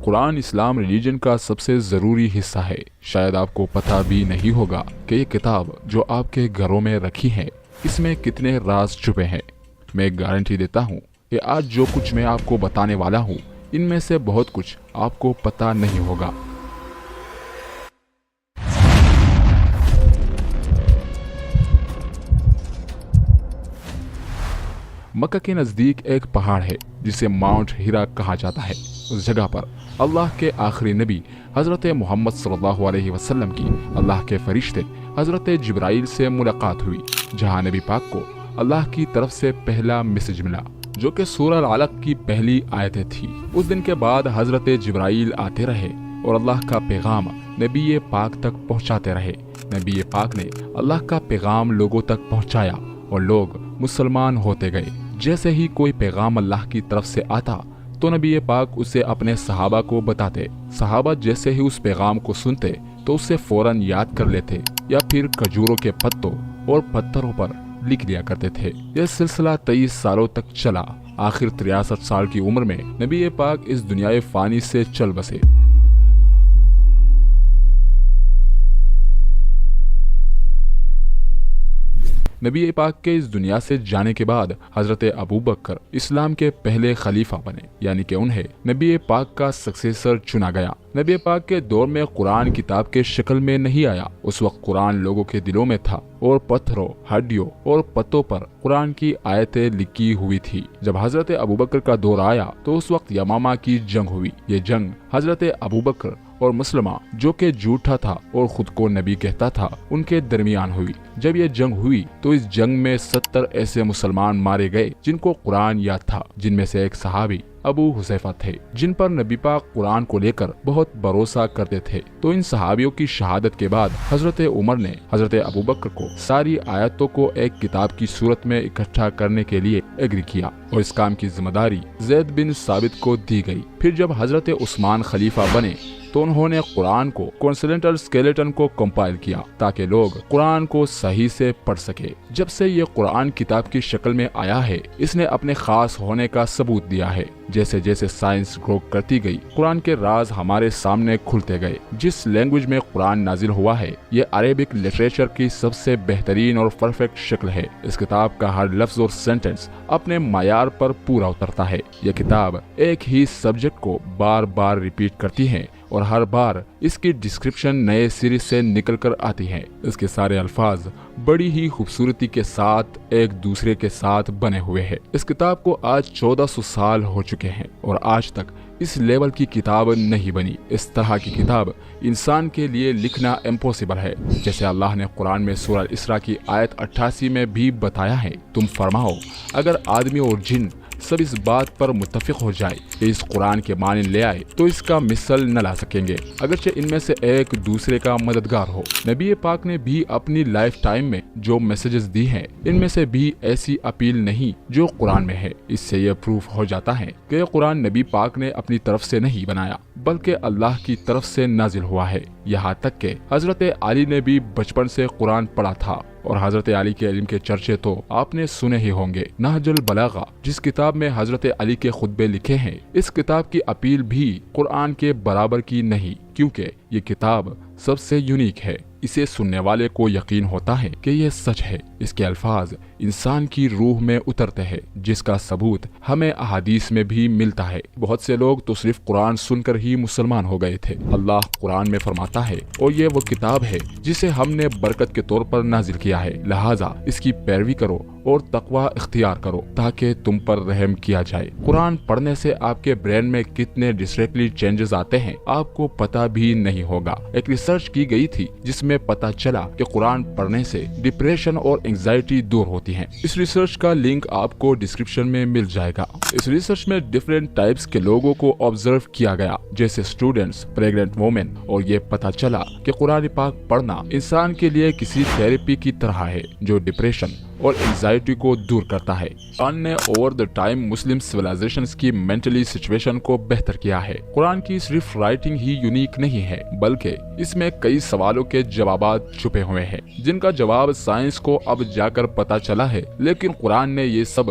قرآن اسلام religion کا سب سے ضروری حصہ ہے۔ شاید آپ کو پتہ بھی نہیں ہوگا کہ یہ کتاب جو آپ کے گھروں میں رکھی ہے اس میں کتنے راز چھپے ہیں۔ میں گارنٹی دیتا ہوں کہ آج جو کچھ میں آپ کو بتانے والا ہوں ان میں سے بہت کچھ آپ کو پتہ نہیں ہوگا۔ مکہ کے نزدیک ایک پہاڑ ہے جسے ماؤنٹ ہیرا کہا جاتا ہے۔ اس جگہ پر اللہ کے آخری نبی حضرت محمد صلی اللہ علیہ وسلم کی اللہ کے فرشتے حضرت جبرائیل سے ملاقات ہوئی، جہاں نبی پاک کو اللہ کی طرف سے پہلا میسج ملا جو کہ سورہ العلق کی پہلی آیتیں تھی۔ اس دن کے بعد حضرت جبرائیل آتے رہے اور اللہ کا پیغام نبی پاک تک پہنچاتے رہے۔ نبی پاک نے اللہ کا پیغام لوگوں تک پہنچایا اور لوگ مسلمان ہوتے گئے۔ جیسے ہی کوئی پیغام اللہ کی طرف سے آتا تو نبی پاک اسے اپنے صحابہ کو بتاتے۔ صحابہ جیسے ہی اس پیغام کو سنتے تو اسے فوراً یاد کر لیتے یا پھر کھجوروں کے پتوں اور پتھروں پر لکھ لیا کرتے تھے۔ یہ سلسلہ 23 سالوں تک چلا۔ آخر 63 سال کی عمر میں نبی پاک اس دنیائے فانی سے چل بسے۔ نبی پاک کے اس دنیا سے جانے کے بعد حضرت ابوبکر اسلام کے پہلے خلیفہ بنے، یعنی کہ انہیں نبی پاک کا سکسیسر چنا گیا۔ نبی پاک کے دور میں قرآن کتاب کے شکل میں نہیں آیا۔ اس وقت قرآن لوگوں کے دلوں میں تھا اور پتھروں، ہڈیوں اور پتوں پر قرآن کی آیتیں لکھی ہوئی تھی۔ جب حضرت ابوبکر کا دور آیا تو اس وقت یمامہ کی جنگ ہوئی۔ یہ جنگ حضرت ابوبکر اور مسلمہ جو کہ جھوٹا تھا اور خود کو نبی کہتا تھا ان کے درمیان ہوئی۔ جب یہ جنگ ہوئی تو اس جنگ میں 70 ایسے مسلمان مارے گئے جن کو قرآن یاد تھا، جن میں سے ایک صحابی ابو حذیفہ تھے جن پر نبی پاک قرآن کو لے کر بہت بھروسہ کرتے تھے۔ تو ان صحابیوں کی شہادت کے بعد حضرت عمر نے حضرت ابوبکر کو ساری آیتوں کو ایک کتاب کی صورت میں اکٹھا کرنے کے لیے ایگری کیا اور اس کام کی ذمہ داری زید بن ثابت کو دی گئی۔ پھر جب حضرت عثمان خلیفہ بنے تو انہوں نے قرآن کو کونسلنٹل اسکیلیٹن کو کمپائل کیا تاکہ لوگ قرآن کو صحیح سے پڑھ سکے۔ جب سے یہ قرآن کتاب کی شکل میں آیا ہے اس نے اپنے خاص ہونے کا ثبوت دیا ہے۔ جیسے جیسے سائنس گرو کرتی گئی قرآن کے راز ہمارے سامنے کھلتے گئے۔ جس لینگویج میں قرآن نازل ہوا ہے یہ عربک لٹریچر کی سب سے بہترین اور پرفیکٹ شکل ہے۔ اس کتاب کا ہر لفظ اور سینٹنس اپنے معیار پر پورا اترتا ہے۔ یہ کتاب ایک ہی سبجیکٹ کو بار بار ریپیٹ کرتی ہے اور ہر بار اس کی ڈسکرپشن نئے سرے سے نکل کر آتی ہے۔ اس کے سارے الفاظ بڑی ہی خوبصورتی کے ساتھ ایک دوسرے کے ساتھ بنے ہوئے ہیں۔ اس کتاب کو آج 1400 سال ہو چکے ہیں اور آج تک اس لیول کی کتاب نہیں بنی۔ اس طرح کی کتاب انسان کے لیے لکھنا امپوسیبل ہے۔ جیسے اللہ نے قرآن میں سورہ اسراء کی آیت 88 میں بھی بتایا ہے، تم فرماؤ اگر آدمی اور جن سب اس بات پر متفق ہو جائے کہ اس قرآن کے معنی لے آئے تو اس کا مثل نہ لا سکیں گے، اگرچہ ان میں سے ایک دوسرے کا مددگار ہو۔ نبی پاک نے بھی اپنی لائف ٹائم میں جو میسیجز دی ہیں ان میں سے بھی ایسی اپیل نہیں جو قرآن میں ہے۔ اس سے یہ پروف ہو جاتا ہے کہ یہ قرآن نبی پاک نے اپنی طرف سے نہیں بنایا بلکہ اللہ کی طرف سے نازل ہوا ہے۔ یہاں تک کہ حضرت علی نے بھی بچپن سے قرآن پڑھا تھا اور حضرت علی کے علم کے چرچے تو آپ نے سنے ہی ہوں گے۔ نہج البلاغہ جس کتاب میں حضرت علی کے خطبے لکھے ہیں، اس کتاب کی اپیل بھی قرآن کے برابر کی نہیں، کیونکہ یہ کتاب سب سے یونیک ہے۔ اسے سننے والے کو یقین ہوتا ہے کہ یہ سچ ہے۔ اس کے الفاظ انسان کی روح میں اترتے ہیں، جس کا ثبوت ہمیں احادیث میں بھی ملتا ہے۔ بہت سے لوگ تو صرف قرآن سن کر ہی مسلمان ہو گئے تھے۔ اللہ قرآن میں فرماتا ہے اور یہ وہ کتاب ہے جسے ہم نے برکت کے طور پر نازل کیا ہے، لہٰذا اس کی پیروی کرو اور تقوی اختیار کرو تاکہ تم پر رحم کیا جائے۔ قرآن پڑھنے سے آپ کے برین میں کتنے ڈسٹریکٹلی چینجز آتے ہیں آپ کو پتہ بھی نہیں ہوگا۔ ایک ریسرچ کی گئی تھی جس میں پتہ چلا کہ قرآن پڑھنے سے ڈپریشن اور انگزائٹی دور ہوتی ہیں۔ اس ریسرچ کا لنک آپ کو ڈسکرپشن میں مل جائے گا۔ اس ریسرچ میں ڈیفرنٹ ٹائپس کے لوگوں کو آبزرو کیا گیا، جیسے اسٹوڈنٹس، پریگننٹ وومن، اور یہ پتہ چلا کہ قرآن پاک پڑھنا انسان کے لیے کسی تھراپی کی طرح ہے جو ڈپریشن اور انگزائٹی کو دور کرتا ہے۔ قرآن نے over the time Muslim civilisations کی مینٹلی سچویشن کو بہتر کیا ہے۔ قرآن کی صرف رائٹنگ ہی یونیک نہیں ہے بلکہ اس میں کئی سوالوں کے جوابات چھپے ہوئے ہیں جن کا جواب سائنس کو اب جا کر پتہ چلا ہے، لیکن قرآن نے یہ سب